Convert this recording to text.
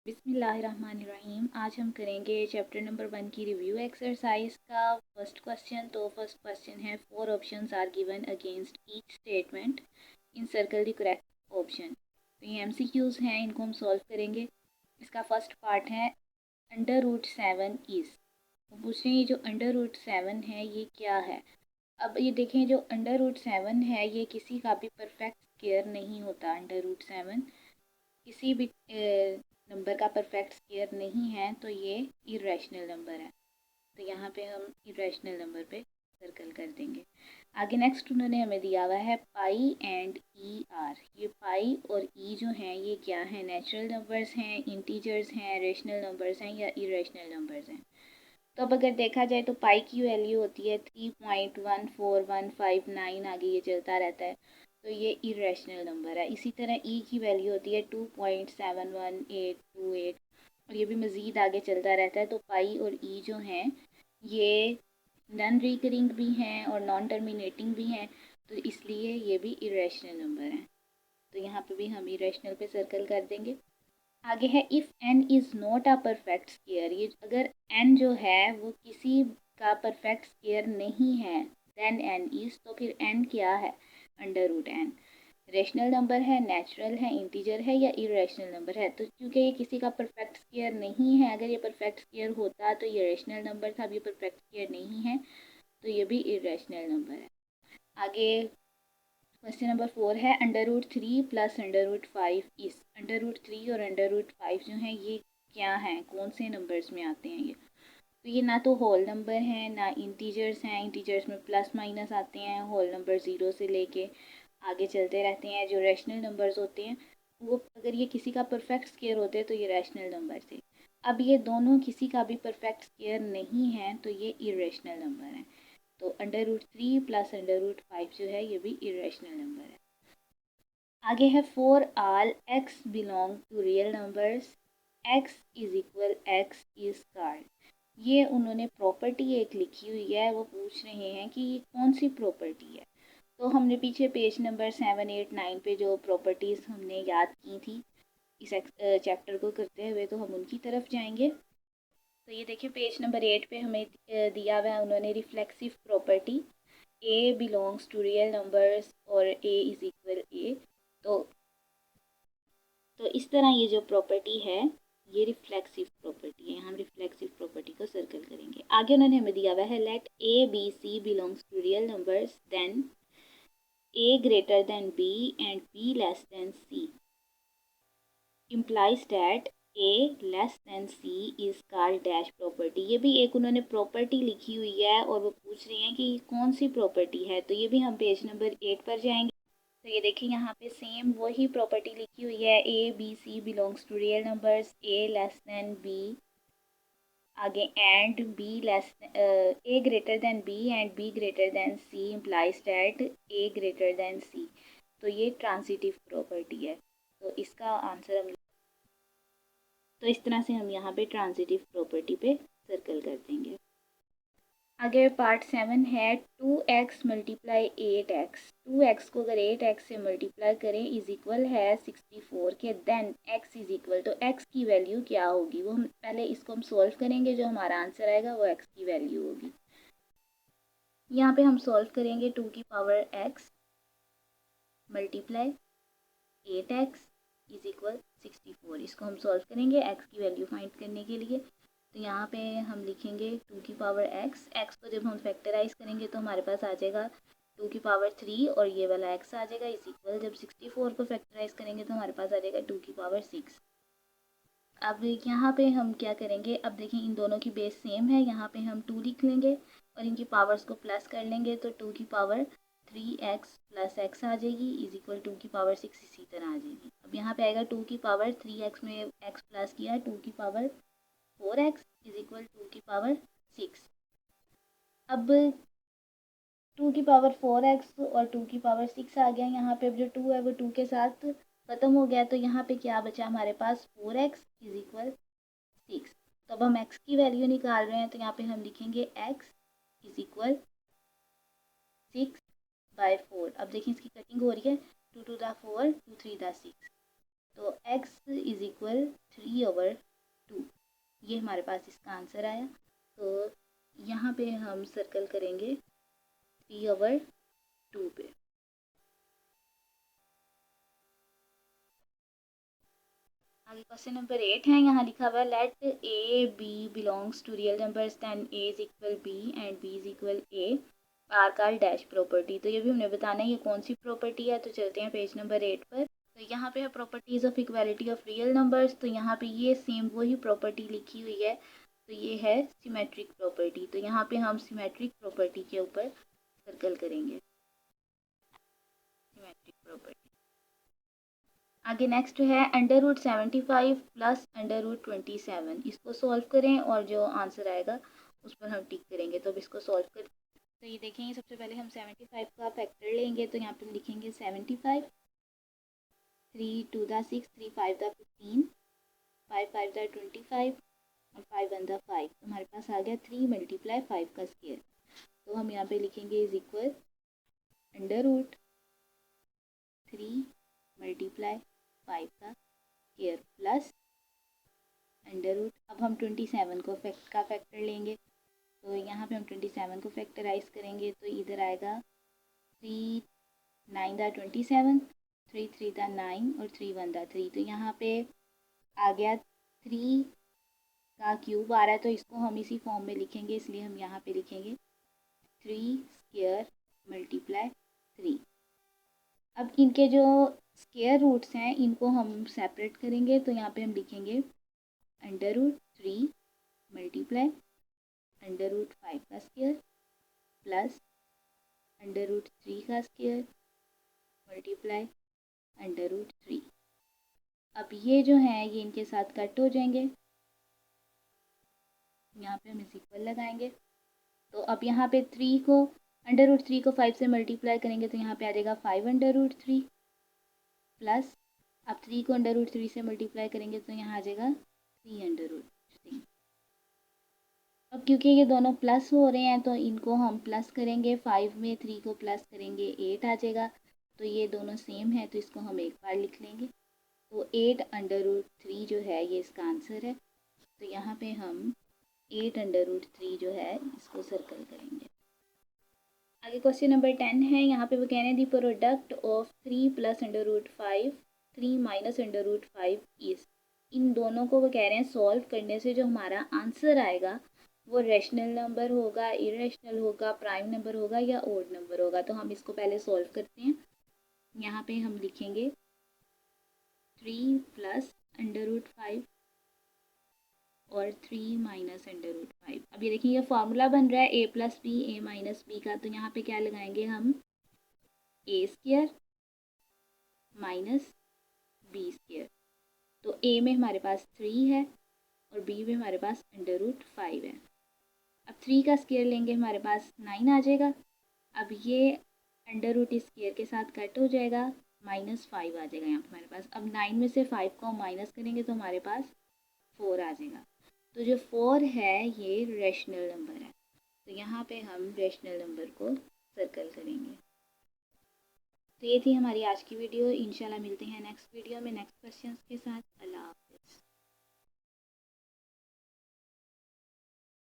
बिस्मिल्लाहिर्रहमानिर्रहीम। आज हम करेंगे चैप्टर नंबर 1 की रिव्यू एक्सरसाइज का फर्स्ट क्वेश्चन। तो फर्स्ट क्वेश्चन है 4 options are given against each statement in circle the correct option. तो ये एमसीक्यूज हैं, इनको हम सॉल्व करेंगे। इसका फर्स्ट पार्ट है √7 इज़। वो पूछ रहे हैं ये जो √7 है ये क्या है। अब ये देखें, जो √7 है ये किसी का भी परफेक्ट स्क्वायर नहीं होता। √7 किसी भी नंबर का परफेक्ट स्क्वायर नहीं है, तो ये इरेशनल नंबर है। तो यहाँ पे हम इरेशनल नंबर पे सर्कल कर देंगे। आगे नेक्स्ट उन्होंने हमें दिया हुआ है पाई एंड ई आर। ये पाई और ई जो हैं ये क्या है, नेचुरल नंबर्स हैं, इंटीजर्स हैं, रेशनल नंबर्स हैं या इरेशनल नंबर्स हैं। तो अब अगर देखा जाए तो पाई की वैल्यू होती है 3.14159, आगे ये चलता रहता है, तो ये इरेशनल नंबर है। इसी तरह ई की वैल्यू होती है 2.71828 और ये भी मज़ीद आगे चलता रहता है। तो पाई और ई जो हैं ये नॉन रिकरिंग भी हैं और नॉन टर्मिनेटिंग भी हैं, तो इसलिए ये भी इरेशनल नंबर हैं। तो यहाँ पे भी हम इरेशनल पे सर्कल कर देंगे। आगे है if n is not a perfect square. ये अगर n जो है वो किसी का परफेक्ट स्क्वायर नहीं है, देन n इज़, तो फिर n क्या है, √n। रेशनल नंबर है, नेचुरल है, इंटीजर है या इरेशनल नंबर है। तो क्योंकि ये किसी का परफेक्ट स्क्वायर नहीं है, अगर ये परफेक्ट स्क्वायर होता तो ये रेशनल नंबर था, अब ये परफेक्ट स्क्वायर नहीं है तो ये भी इरेशनल नंबर है। आगे क्वेश्चन नंबर 4 है √3 प्लस √5 इस। √3 और √5 जो हैं ये क्या हैं, कौन से नंबर्स में आते हैं ये। तो ये ना तो होल नंबर हैं ना इंटीजर्स हैं। इंटीजर्स में प्लस माइनस आते हैं, होल नंबर 0 से लेके आगे चलते रहते हैं। जो रैशनल नंबर्स होते हैं वो अगर ये किसी का परफेक्ट स्क्वायर होते तो ये रैशनल नंबर थे। अब ये दोनों किसी का भी परफेक्ट स्क्वायर नहीं है तो ये इरेशनल नंबर हैं। तो √3 प्लस √5 जो है ये भी इरेशनल नंबर है। आगे है for all x belong to real numbers x is equal x is called. ये उन्होंने प्रॉपर्टी एक लिखी हुई है, वो पूछ रहे हैं कि ये कौन सी प्रॉपर्टी है। तो हमने पीछे पेज नंबर 7, 8, 9 पे जो प्रॉपर्टीज़ हमने याद की थी इस चैप्टर को करते हुए, तो हम उनकी तरफ जाएंगे। तो ये देखिए पेज नंबर 8 पे हमें दिया हुआ है उन्होंने reflexive property A belongs to real numbers और ए इज इक्वल ए। तो इस तरह ये जो प्रॉपर्टी है ये रिफ्लेक्सिव प्रॉपर्टी है। हम रिफ्लेक्सिव प्रॉपर्टी को सर्कल करेंगे। आगे उन्होंने हमें दिया हुआ है let A B C belongs to real numbers then A greater than B and B less than C implies that A less than C is called dash property. ये भी एक उन्होंने प्रॉपर्टी लिखी हुई है और वो पूछ रही हैं कि कौन सी प्रॉपर्टी है। तो ये भी हम पेज नंबर 8 पर जाएंगे। तो ये देखिए यहाँ पे सेम वही प्रॉपर्टी लिखी हुई है, A B C belongs to real numbers, A less than B, आगे and B less A greater than B and B greater than C implies that A greater than C. तो ये transitive property है। तो इसका answer हम, तो इस तरह से हम यहाँ पे ट्रांजिटिव प्रॉपर्टी पे सर्कल कर देंगे। आगे पार्ट 7 है 2x मल्टीप्लाई 8x। 2x को अगर 8x से मल्टीप्लाई करें इज इक्वल है 64 के, देन x इज इक्वल, तो x की वैल्यू क्या होगी वो हम पहले इसको हम सॉल्व करेंगे। जो हमारा आंसर आएगा वो x की वैल्यू होगी। यहाँ पे हम सॉल्व करेंगे 2 की power x multiply 8x is equal 64। इसको हम सॉल्व करेंगे x की वैल्यू फाइंड करने के लिए। तो यहाँ पे हम लिखेंगे 2 की पावर x को जब हम फैक्टराइज करेंगे तो हमारे पास आ जाएगा 2 की पावर 3 और ये वाला x आ जाएगा इज इक्वल, जब 64 को फैक्टराइज करेंगे तो हमारे पास आ जाएगा 2 की पावर 6। अब यहाँ पे हम क्या करेंगे, अब देखें इन दोनों की बेस सेम है, यहाँ पे हम 2 लिख लेंगे और इनकी पावर्स को प्लस कर लेंगे। तो 2 की पावर 3x प्लस x आ जाएगी इज इक्वल 2 की पावर 6 इसी तरह आ जाएगी। अब यहाँ पे आएगा 2 की पावर 3x में x प्लस किया, 2 की पावर 4x इज इक्वल 2 की पावर 6। अब 2 की पावर 4x और 2 की पावर 6 आ गया। यहाँ पे अब जो 2 है वो 2 के साथ ख़त्म हो गया, तो यहाँ पे क्या बचा हमारे पास 4x इज इक्वल 6। तो अब हम x की वैल्यू निकाल रहे हैं, तो यहाँ पे हम लिखेंगे x इज इक्वल 6/4। अब देखिए इसकी कटिंग हो रही है, 2 2 दा 4, 2 3 दा 6। तो x इज इक्वल 3/2, ये हमारे पास इसका आंसर आया। तो यहाँ पे हम सर्कल करेंगे 3/2 पे। आगे क्वेश्चन नंबर 8 है, यहाँ लिखा हुआ है let A B belongs to real numbers then A is equal B and B is equal A are called dash property. तो ये भी हमने बताना है ये कौन सी प्रॉपर्टी है। तो चलते हैं पेज नंबर 8 पर। तो यहाँ पे है properties of equality of real numbers. तो यहाँ पे ये सेम वही प्रॉपर्टी लिखी हुई है। तो ये है सिमेट्रिक प्रॉपर्टी। तो यहाँ पे हम सिमेट्रिक प्रॉपर्टी के ऊपर सर्कल करेंगे, सिमेट्रिक प्रॉपर्टी। आगे नेक्स्ट है √75 प्लस √27। इसको सॉल्व करें और जो आंसर आएगा उस पर हम टिक करेंगे। तो अब इसको सॉल्व कर, तो ये देखेंगे सबसे पहले हम 75 का फैक्टर लेंगे। तो यहाँ पे हम लिखेंगे 75, 3 2 दा 6, 3 5 दा 15, 5 5 दा 25 और 5 1 दा 5। तो हमारे पास आ गया 3 × 5 का स्क्वायर। तो हम यहाँ पे लिखेंगे इज इक्वल √3 × 5 का स्क्वायर प्लस √ अब हम 27 को फैक्टर लेंगे। तो यहाँ पे हम 27 को फैक्टराइज करेंगे। तो इधर आएगा 3 9 दा 27, 3 3 दा 9 और 3 1 दा 3। तो यहाँ पे आ गया 3 का क्यूब आ रहा है। तो इसको हम इसी फॉर्म में लिखेंगे, इसलिए हम यहाँ पे लिखेंगे 3 स्क्वायर × 3। अब इनके जो स्क्वायर रूट्स हैं इनको हम सेपरेट करेंगे। तो यहाँ पे हम लिखेंगे √3 × √5 का स्क्वायर प्लस √3 का स्क्वायर मल्टीप्लाई √3। अब ये जो है ये इनके साथ कट हो जाएंगे। यहाँ पे हम इस इक्वल लगाएंगे। तो अब यहाँ पे 3 को √3 को 5 से मल्टीप्लाई करेंगे। तो यहाँ पे आ जाएगा 5 √3 प्लस अब 3 को √3 से मल्टीप्लाई करेंगे तो यहाँ आ जाएगा 3 √3। अब क्योंकि ये दोनों प्लस हो रहे हैं तो इनको हम प्लस करेंगे। 5 में 3 को प्लस करेंगे 8 आ जाएगा। तो ये दोनों सेम है तो इसको हम एक बार लिख लेंगे। तो 8 √3 जो है ये इसका आंसर है। तो यहाँ पे हम 8 √3 जो है इसको सर्कल करेंगे। आगे क्वेश्चन नंबर 10 है, यहाँ पे वो कह रहे हैं दी प्रोडक्ट ऑफ 3 + √5 3 - √5 इज। इन दोनों को वो कह रहे हैं सॉल्व करने से जो हमारा आंसर आएगा वो रैशनल नंबर होगा, इरेशनल होगा, प्राइम नंबर होगा या ओड नंबर होगा। तो हम इसको पहले सॉल्व करते हैं। यहाँ पे हम लिखेंगे 3 + √5 और 3 - √5। अब ये देखिए ये फार्मूला बन रहा है a + b a - b का। तो यहाँ पे क्या लगाएंगे हम a² - b²। तो a में हमारे पास 3 है और b में हमारे पास √5 है। अब 3 का स्क्वायर लेंगे हमारे पास 9 आ जाएगा। अब ये √² के साथ कट हो जाएगा, -5 आ जाएगा यहाँ पे हमारे पास। अब 9 में से 5 को माइनस करेंगे तो हमारे पास 4 आ जाएगा। तो जो 4 है ये रैशनल नंबर है। तो यहाँ पे हम रैशनल नंबर को सर्कल करेंगे। तो ये थी हमारी आज की वीडियो। इंशाल्लाह मिलते हैं नेक्स्ट वीडियो में नेक्स्ट क्वेश्चंस के साथ। अल्लाह।